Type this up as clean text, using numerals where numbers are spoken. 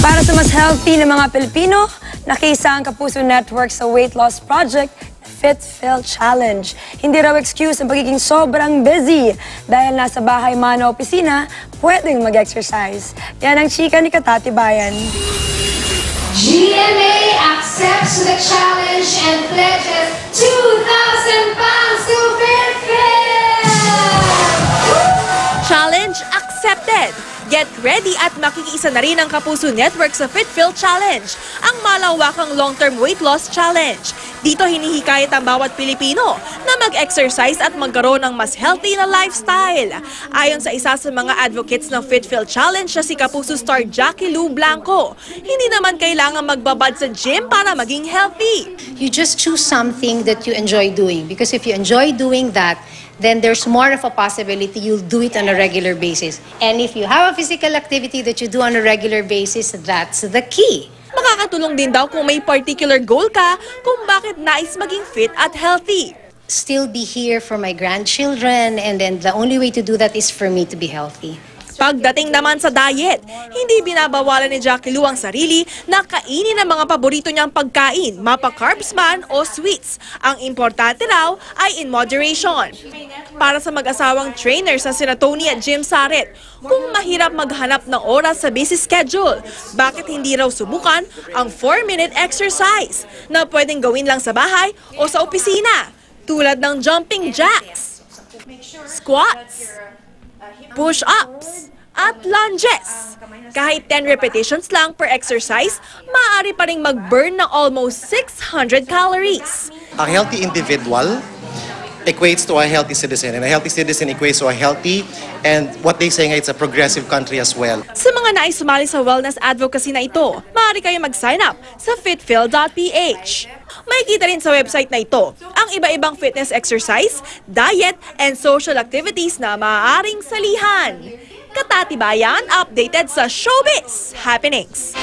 Para sa mas healthy na mga Pilipino, nakiisa ang Kapuso Network sa weight loss project FitFill Challenge. Hindi raw excuse ang pagiging sobrang busy. Dahil nasa bahay man o opisina, pwedeng mag-exercise. Yan ang chika ni Katati Bayan. GMA accepts the challenge and pledges 2,000 pounds to FitFill! Challenge accepted! Get ready at makikiisa na rin ang Kapuso Network sa FitFill Challenge, ang malawakang long-term weight loss challenge. Dito hinihikayat ang bawat Pilipino na mag-exercise at magkaroon ng mas healthy na lifestyle. Ayon sa isa sa mga advocates ng FitFill Challenge na si Kapuso star Jackie Lou Blanco, hindi naman kailangan magbabad sa gym para maging healthy. You just choose something that you enjoy doing, because if you enjoy doing that, then there's more of a possibility you'll do it on a regular basis. And if you have a physical activity that you do on a regular basis, that's the key. Makakatulong din daw kung may particular goal ka kung bakit nais maging fit at healthy. Still be here for my grandchildren, and then the only way to do that is for me to be healthy. Pagdating naman sa diet, hindi binabawalan ni Jackie Lou ang sarili na kainin ang mga paborito niyang pagkain, mapa-carbs man o sweets. Ang importante raw ay in moderation. Para sa mag-asawang trainer sa sina Tony at Jim Saret, kung mahirap maghanap ng oras sa busy schedule, bakit hindi raw subukan ang 4-minute exercise na pwedeng gawin lang sa bahay o sa opisina, tulad ng jumping jacks, squats, push-ups, at lunges. Kahit 10 repetitions lang per exercise, maaari pa ring mag-burn ng almost 600 calories. A healthy individual equates to a healthy citizen, and a healthy citizen equates to a healthy, and what they say nga, it's a progressive country as well. Sa mga nais sumali sa wellness advocacy na ito, maaari kayo mag-sign up sa fitfill.ph. Makikita rin sa website na ito ang iba-ibang fitness exercise, diet, and social activities na maaaring salihan. Katati Bayan, updated sa Showbiz Happenings.